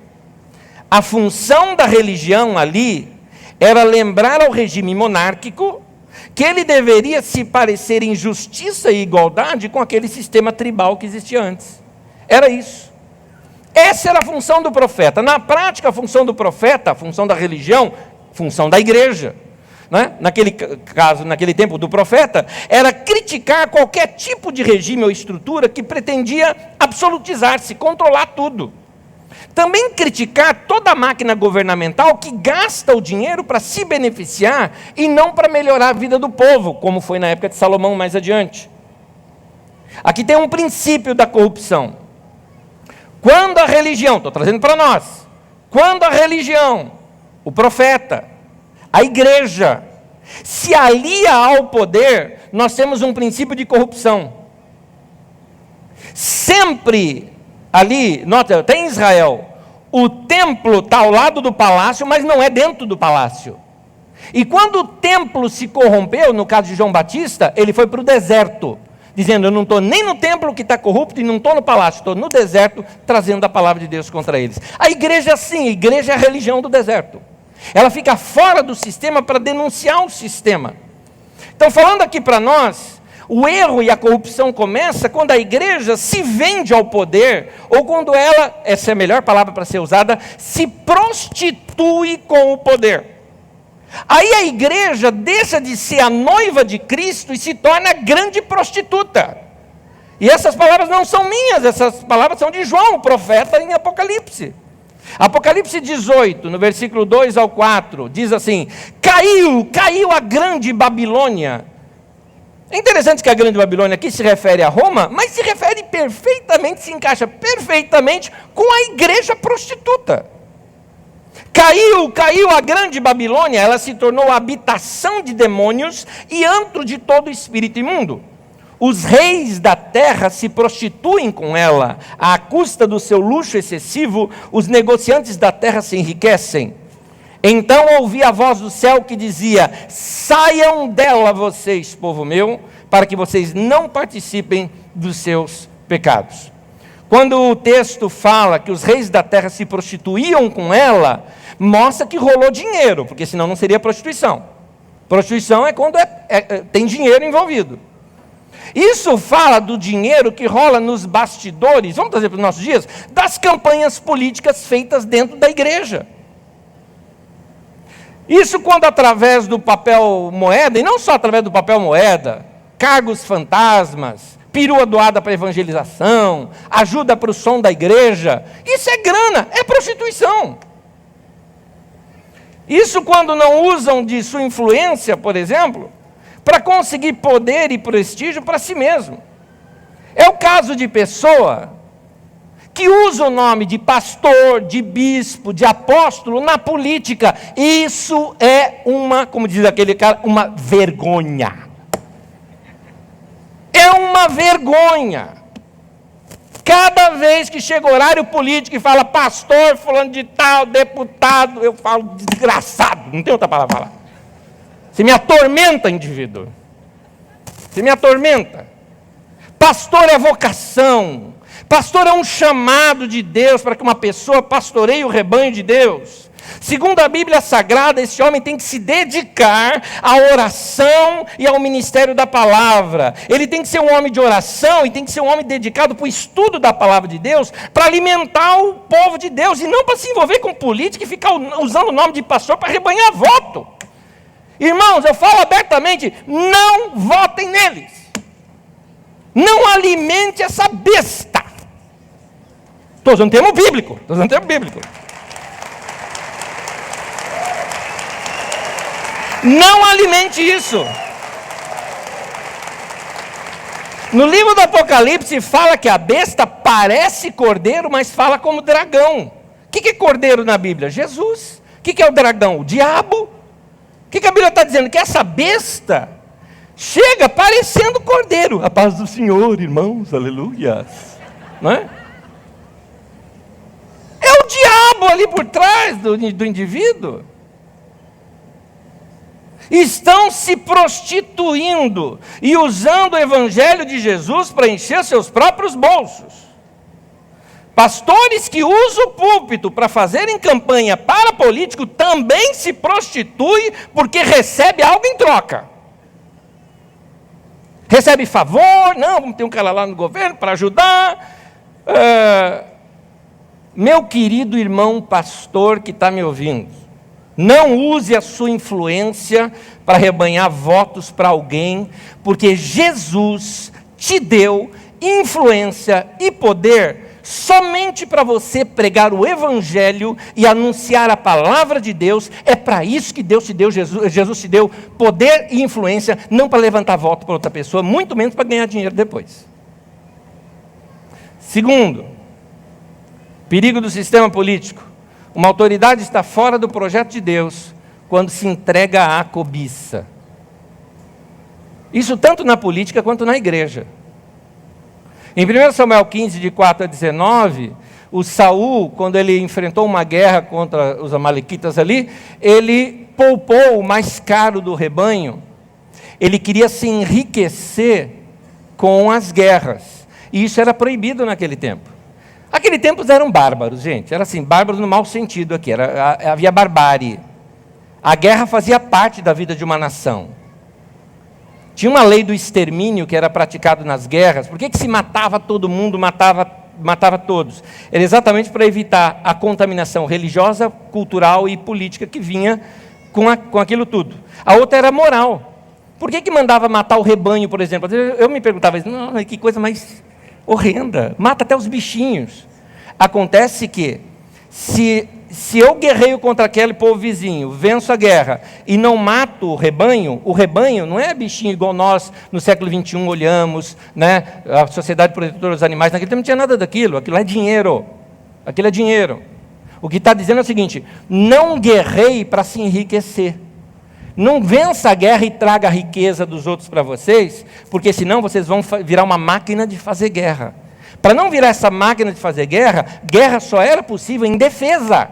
A função da religião ali era lembrar ao regime monárquico que ele deveria se parecer em justiça e igualdade com aquele sistema tribal que existia antes. Era isso. Essa era a função do profeta. Na prática, a função do profeta, a função da religião, função da igreja, né? Naquele caso, naquele tempo do profeta, era criticar qualquer tipo de regime ou estrutura que pretendia absolutizar-se, controlar tudo. Também criticar toda a máquina governamental que gasta o dinheiro para se beneficiar e não para melhorar a vida do povo, como foi na época de Salomão mais adiante. Aqui tem um princípio da corrupção. Quando a religião, estou trazendo para nós, quando a religião, o profeta, a igreja, se alia ao poder, nós temos um princípio de corrupção. Sempre ali, nota, até em Israel, o templo está ao lado do palácio, mas não é dentro do palácio. E quando o templo se corrompeu, no caso de João Batista, ele foi para o deserto, dizendo, eu não estou nem no templo que está corrupto e não estou no palácio, estou no deserto, trazendo a palavra de Deus contra eles. A igreja sim, a igreja é a religião do deserto. Ela fica fora do sistema para denunciar o sistema. Então, falando aqui para nós, o erro e a corrupção começa quando a igreja se vende ao poder, ou quando ela, essa é a melhor palavra para ser usada, se prostitui com o poder. Aí a igreja deixa de ser a noiva de Cristo e se torna a grande prostituta. E essas palavras não são minhas, essas palavras são de João, o profeta, em Apocalipse. Apocalipse 18, no versículo 2 ao 4, diz assim, caiu a grande Babilônia. É interessante que a grande Babilônia aqui se refere a Roma, mas se refere perfeitamente, se encaixa perfeitamente com a igreja prostituta. Caiu a grande Babilônia, ela se tornou habitação de demônios e antro de todo espírito imundo. Os reis da terra se prostituem com ela, à custa do seu luxo excessivo, os negociantes da terra se enriquecem. Então ouvi a voz do céu que dizia, saiam dela vocês, povo meu, para que vocês não participem dos seus pecados. Quando o texto fala que os reis da terra se prostituíam com ela, mostra que rolou dinheiro, porque senão não seria prostituição. Prostituição é quando tem dinheiro envolvido. Isso fala do dinheiro que rola nos bastidores, vamos trazer para os nossos dias, das campanhas políticas feitas dentro da igreja. Isso quando através do papel moeda, e não só através do papel moeda, cargos fantasmas, perua doada para evangelização, ajuda para o som da igreja, isso é grana, é prostituição. Isso quando não usam de sua influência, por exemplo, para conseguir poder e prestígio para si mesmo. É o caso de pessoa que usa o nome de pastor, de bispo, de apóstolo na política. Isso é uma, como diz aquele cara, uma vergonha. É uma vergonha. Cada vez que chega o horário político e fala pastor, fulano de tal, deputado, eu falo desgraçado, não tem outra palavra para falar. Você me atormenta, indivíduo. Você me atormenta. Pastor é vocação. Pastor é um chamado de Deus para que uma pessoa pastoreie o rebanho de Deus. Segundo a Bíblia Sagrada, esse homem tem que se dedicar à oração e ao ministério da palavra. Ele tem que ser um homem de oração e tem que ser um homem dedicado para o estudo da palavra de Deus, para alimentar o povo de Deus, e não para se envolver com política e ficar usando o nome de pastor para rebanhar voto. Irmãos, eu falo abertamente, não votem neles. Não alimente essa besta. Estou usando termo bíblico. Não alimente isso. No livro do Apocalipse fala que a besta parece cordeiro, mas fala como dragão. O que é cordeiro na Bíblia? Jesus. O que é o dragão? O diabo. O que a Bíblia está dizendo? Que essa besta chega parecendo cordeiro. A paz do Senhor, irmãos, aleluia. Não é? É o diabo ali por trás do indivíduo. Estão se prostituindo e usando o evangelho de Jesus para encher seus próprios bolsos. Pastores que usam o púlpito para fazerem campanha para político também se prostituem porque recebe algo em troca. Recebe favor, não, vamos ter um cara lá no governo para ajudar. Meu querido irmão pastor que está me ouvindo, não use a sua influência para rebanhar votos para alguém, porque Jesus te deu influência e poder somente para você pregar o evangelho e anunciar a palavra de Deus. É para isso que Deus te deu, Jesus te deu poder e influência, não para levantar voto para outra pessoa, muito menos para ganhar dinheiro depois. Segundo, perigo do sistema político. Uma autoridade está fora do projeto de Deus quando se entrega à cobiça. Isso tanto na política quanto na igreja. Em 1 Samuel 15, de 4 a 19, o Saul, quando ele enfrentou uma guerra contra os amalequitas ali, ele poupou o mais caro do rebanho. Ele queria se enriquecer com as guerras. E isso era proibido naquele tempo. Aquele tempo eram bárbaros, gente. Era assim, bárbaros no mau sentido aqui. Havia barbárie. A guerra fazia parte da vida de uma nação. Tinha uma lei do extermínio que era praticado nas guerras. Por que se matava todo mundo, matava todos? Era exatamente para evitar a contaminação religiosa, cultural e política que vinha com aquilo tudo. A outra era moral. Por que mandava matar o rebanho, por exemplo? Eu me perguntava, não, que coisa mais horrenda, mata até os bichinhos. Acontece que, se eu guerreio contra aquele povo vizinho, venço a guerra e não mato o rebanho não é bichinho igual nós no século XXI olhamos, né? A Sociedade Protetora dos Animais, naquele tempo não tinha nada daquilo, aquilo é dinheiro. O que está dizendo é o seguinte: não guerreie para se enriquecer. Não vença a guerra e traga a riqueza dos outros para vocês, porque senão vocês vão virar uma máquina de fazer guerra. Para não virar essa máquina de fazer guerra, guerra só era possível em defesa.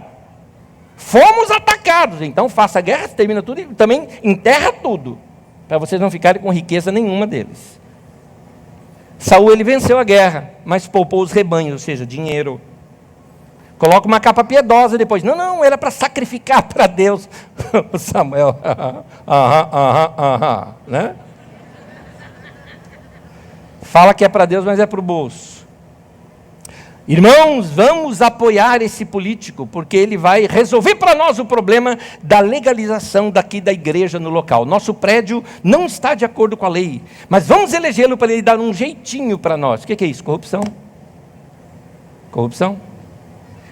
Fomos atacados, então faça a guerra, termina tudo e também enterra tudo, para vocês não ficarem com riqueza nenhuma deles. Saul, ele venceu a guerra, mas poupou os rebanhos, ou seja, dinheiro. Coloca uma capa piedosa depois. Não, era para sacrificar para Deus. Samuel, né? Fala que é para Deus, mas é para o bolso. Irmãos, vamos apoiar esse político, porque ele vai resolver para nós o problema da legalização daqui da igreja no local. Nosso prédio não está de acordo com a lei, mas vamos elegê-lo para ele dar um jeitinho para nós. O que é isso? Corrupção.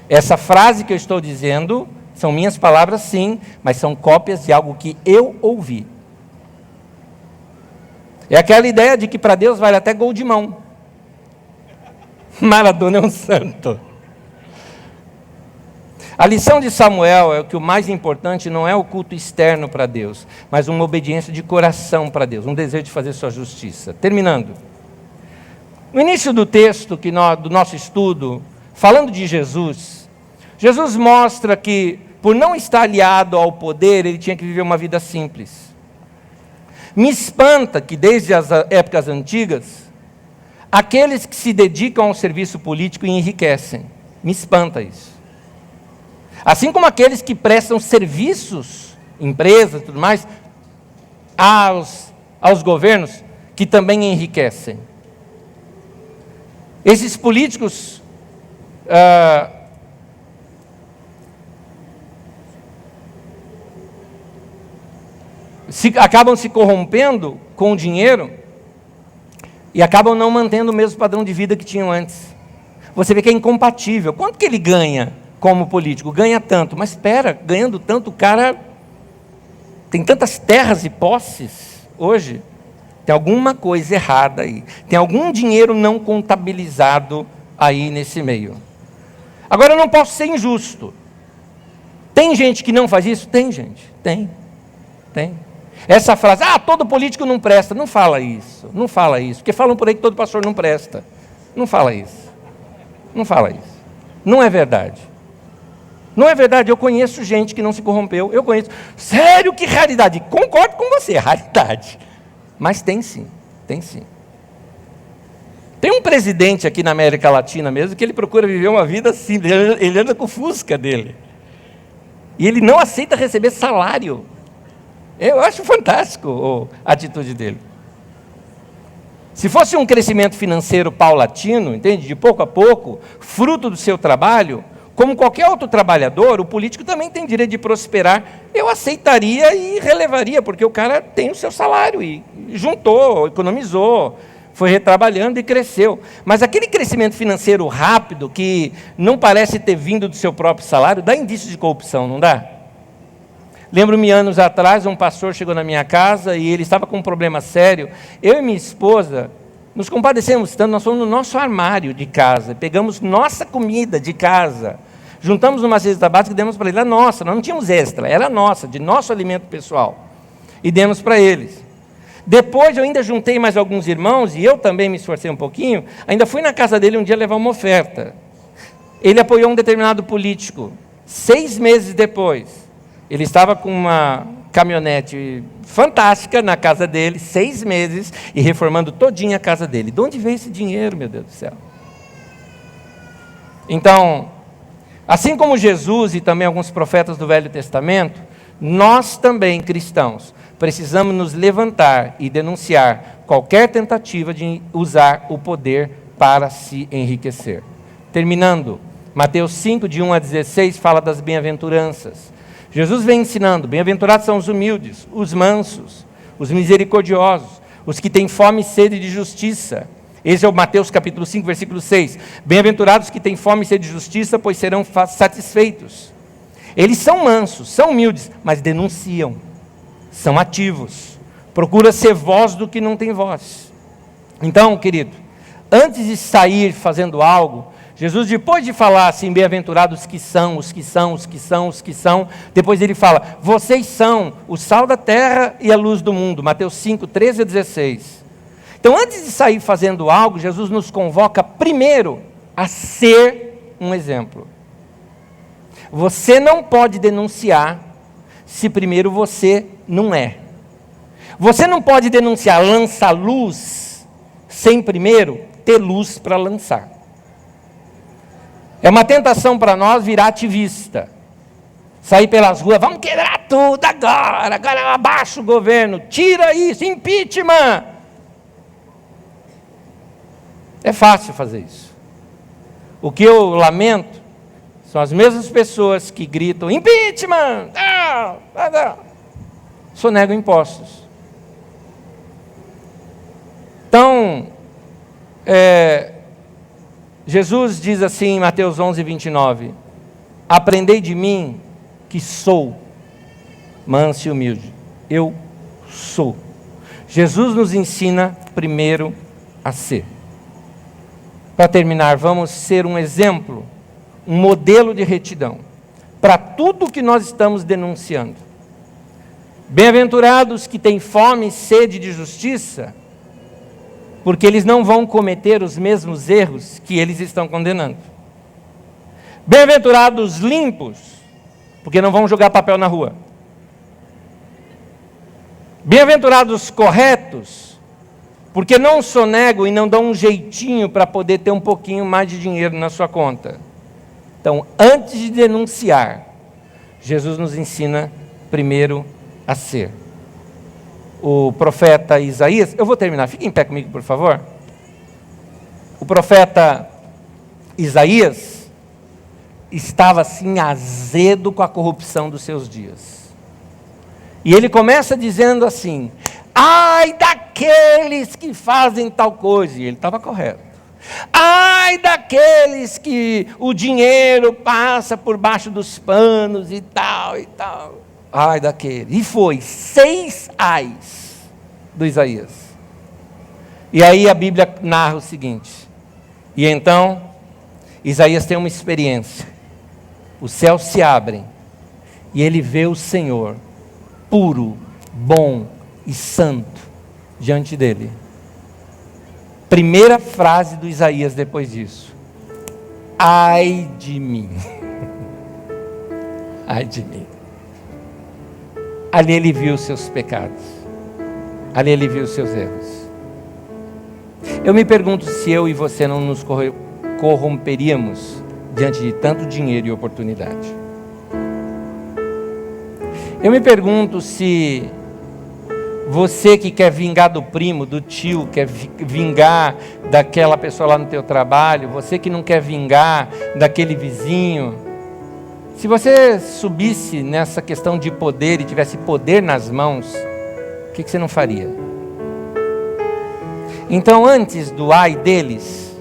Essa frase que eu estou dizendo são minhas palavras, sim, mas são cópias de algo que eu ouvi. É aquela ideia de que para Deus vale até gol de mão. Maradona é um santo. A lição de Samuel é que o mais importante não é o culto externo para Deus, mas uma obediência de coração para Deus, um desejo de fazer sua justiça. Terminando. No início do texto do nosso estudo, falando de Jesus, Jesus mostra que, por não estar aliado ao poder, ele tinha que viver uma vida simples. Me espanta que desde as épocas antigas, aqueles que se dedicam ao serviço político e enriquecem. Me espanta isso. Assim como aqueles que prestam serviços, empresas e tudo mais, aos governos, que também enriquecem. Esses políticos acabam se corrompendo com o dinheiro e acabam não mantendo o mesmo padrão de vida que tinham antes. Você vê que é incompatível. Quanto que ele ganha como político? Ganha tanto. Mas espera, ganhando tanto, o cara tem tantas terras e posses hoje. Tem alguma coisa errada aí. Tem algum dinheiro não contabilizado aí nesse meio. Agora, eu não posso ser injusto. Tem gente que não faz isso? Tem gente. Tem. Essa frase, todo político não presta. Não fala isso. Não fala isso. Porque falam por aí que todo pastor não presta. Não fala isso. Não fala isso. Não é verdade. Não é verdade. Eu conheço gente que não se corrompeu. Eu conheço. Sério, que raridade. Concordo com você, raridade. Mas tem sim. Tem sim. Tem um presidente aqui na América Latina mesmo que ele procura viver uma vida simples. Ele anda com o Fusca dele. E ele não aceita receber salário. Eu acho fantástico a atitude dele. Se fosse um crescimento financeiro paulatino, entende? De pouco a pouco, fruto do seu trabalho, como qualquer outro trabalhador, o político também tem direito de prosperar. Eu aceitaria e relevaria, porque o cara tem o seu salário e juntou, economizou, foi retrabalhando e cresceu. Mas aquele crescimento financeiro rápido, que não parece ter vindo do seu próprio salário, dá indício de corrupção, não dá? Lembro-me, anos atrás, um pastor chegou na minha casa e ele estava com um problema sério. Eu e minha esposa nos compadecemos tanto, nós fomos no nosso armário de casa, pegamos nossa comida de casa, juntamos uma cesta básica e demos para ele. Era nossa, nós não tínhamos extra, era nossa, de nosso alimento pessoal. E demos para eles. Depois eu ainda juntei mais alguns irmãos, e eu também me esforcei um pouquinho, ainda fui na casa dele um dia levar uma oferta. Ele apoiou um determinado político. 6 meses depois, ele estava com uma caminhonete fantástica na casa dele, 6 meses, e reformando todinha a casa dele. De onde veio esse dinheiro, meu Deus do céu? Então, assim como Jesus e também alguns profetas do Velho Testamento, nós também, cristãos, precisamos nos levantar e denunciar qualquer tentativa de usar o poder para se enriquecer. Terminando, Mateus 5, de 1 a 16, fala das bem-aventuranças. Jesus vem ensinando, bem-aventurados são os humildes, os mansos, os misericordiosos, os que têm fome e sede de justiça. Esse é o Mateus capítulo 5, versículo 6. Bem-aventurados que têm fome e sede de justiça, pois serão satisfeitos. Eles são mansos, são humildes, mas denunciam, são ativos. Procura ser voz do que não tem voz. Então, querido, antes de sair fazendo algo, Jesus, depois de falar assim, bem-aventurados que são, os que são, os que são, os que são, depois ele fala, vocês são o sal da terra e a luz do mundo. Mateus 5, 13 a 16. Então, antes de sair fazendo algo, Jesus nos convoca primeiro a ser um exemplo. Você não pode denunciar se primeiro você não é. Você não pode denunciar, lançar luz, sem primeiro ter luz para lançar. É uma tentação para nós virar ativista. Sair pelas ruas, vamos quebrar tudo agora abaixa o governo, tira isso, impeachment. É fácil fazer isso. O que eu lamento são as mesmas pessoas que gritam, impeachment, sonegam impostos. Então, Jesus diz assim em Mateus 11, 29, aprendei de mim que sou manso e humilde. Eu sou. Jesus nos ensina primeiro a ser. Para terminar, vamos ser um exemplo, um modelo de retidão, para tudo que nós estamos denunciando. Bem-aventurados que têm fome e sede de justiça, porque eles não vão cometer os mesmos erros que eles estão condenando. Bem-aventurados limpos, porque não vão jogar papel na rua. Bem-aventurados corretos, porque não sonegam e não dão um jeitinho para poder ter um pouquinho mais de dinheiro na sua conta. Então, antes de denunciar, Jesus nos ensina primeiro a ser. O profeta Isaías, eu vou terminar, fique em pé comigo, por favor. O profeta Isaías estava assim azedo com a corrupção dos seus dias. E ele começa dizendo assim: ai daqueles que fazem tal coisa. E ele estava correto. Ai daqueles que o dinheiro passa por baixo dos panos e tal e tal. Ai daquele. E foi 6 ais do Isaías. E aí a Bíblia narra o seguinte: e então Isaías tem uma experiência. Os céus se abrem e ele vê o Senhor puro, bom e santo diante dele. Primeira frase do Isaías depois disso: ai de mim. Ai de mim. Ali ele viu os seus pecados. Ali ele viu os seus erros. Eu me pergunto se eu e você não nos corromperíamos diante de tanto dinheiro e oportunidade. Eu me pergunto se você que quer vingar do primo, do tio, quer vingar daquela pessoa lá no teu trabalho, você que não quer vingar daquele vizinho, se você subisse nessa questão de poder e tivesse poder nas mãos, o que você não faria? Então, antes do ai deles,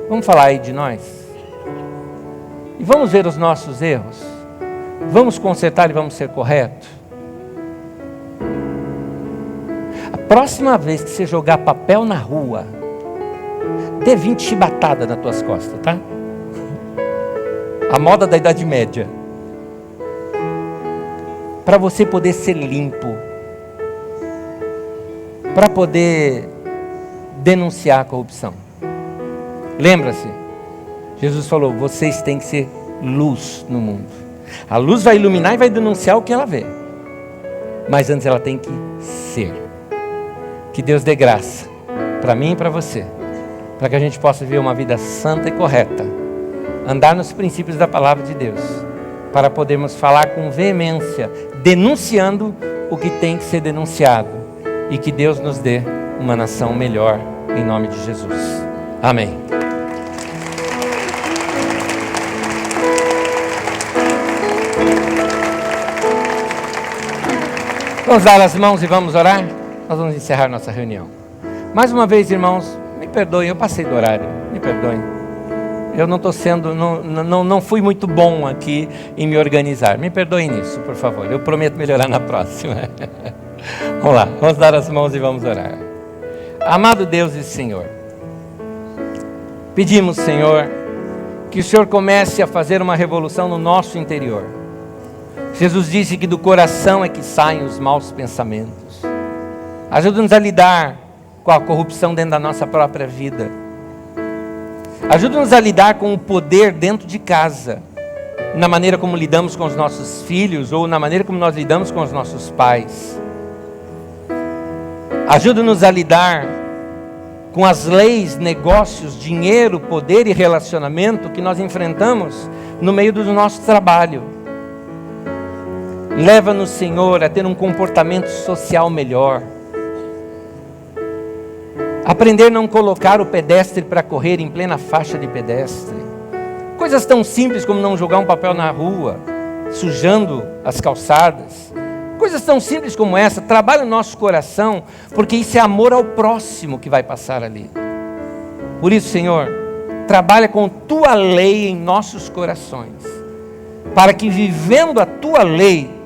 vamos falar ai de nós. E vamos ver os nossos erros. Vamos consertar e vamos ser corretos. A próxima vez que você jogar papel na rua, dê 20 chibatadas nas tuas costas, tá? A moda da Idade Média. Para você poder ser limpo. Para poder denunciar a corrupção. Lembra-se, Jesus falou: vocês têm que ser luz no mundo. A luz vai iluminar e vai denunciar o que ela vê. Mas antes ela tem que ser. Que Deus dê graça para mim e para você, para que a gente possa viver uma vida santa e correta, andar nos princípios da palavra de Deus, para podermos falar com veemência, denunciando o que tem que ser denunciado, e que Deus nos dê uma nação melhor, em nome de Jesus. Amém. Vamos dar as mãos e vamos orar? Nós vamos encerrar nossa reunião. Mais uma vez, irmãos, me perdoem, eu passei do horário, me perdoem. Eu não estou sendo, não fui muito bom aqui em me organizar. Me perdoem nisso, por favor. Eu prometo melhorar na próxima. Vamos lá, vamos dar as mãos e vamos orar. Amado Deus e Senhor, pedimos, Senhor, que o Senhor comece a fazer uma revolução no nosso interior. Jesus disse que do coração é que saem os maus pensamentos. Ajuda-nos a lidar com a corrupção dentro da nossa própria vida. Ajuda-nos a lidar com o poder dentro de casa, na maneira como lidamos com os nossos filhos ou na maneira como nós lidamos com os nossos pais. Ajuda-nos a lidar com as leis, negócios, dinheiro, poder e relacionamento que nós enfrentamos no meio do nosso trabalho. Leva-nos, Senhor, a ter um comportamento social melhor. Aprender a não colocar o pedestre para correr em plena faixa de pedestre. Coisas tão simples como não jogar um papel na rua, sujando as calçadas. Coisas tão simples como essa, trabalha o nosso coração, porque isso é amor ao próximo que vai passar ali. Por isso, Senhor, trabalha com Tua lei em nossos corações, para que vivendo a Tua lei,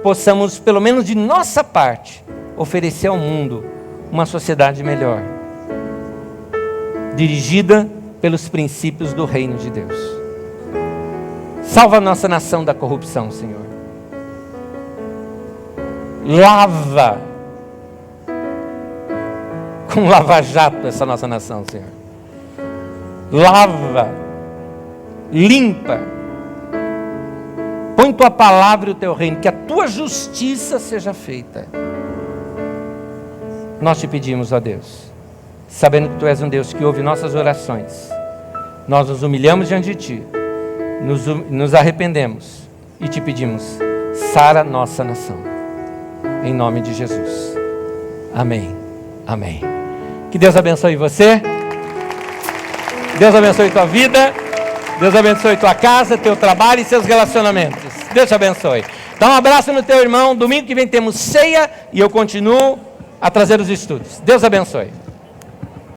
possamos, pelo menos de nossa parte, oferecer ao mundo uma sociedade melhor, dirigida pelos princípios do reino de Deus. Salva a nossa nação da corrupção, Senhor. Lava com lava-jato essa nossa nação, Senhor. Lava, limpa, põe Tua palavra e o Teu reino, que a Tua justiça seja feita. nós te pedimos, ó Deus, sabendo que Tu és um Deus que ouve nossas orações, nós nos humilhamos diante de Ti, nos arrependemos e Te pedimos, sara nossa nação, em nome de Jesus. Amém, amém. Que Deus abençoe você, Deus abençoe tua vida, Deus abençoe tua casa, teu trabalho e seus relacionamentos. Deus te abençoe. Dá um abraço no teu irmão. Domingo que vem temos ceia e eu continuo a trazer os estudos. Deus abençoe.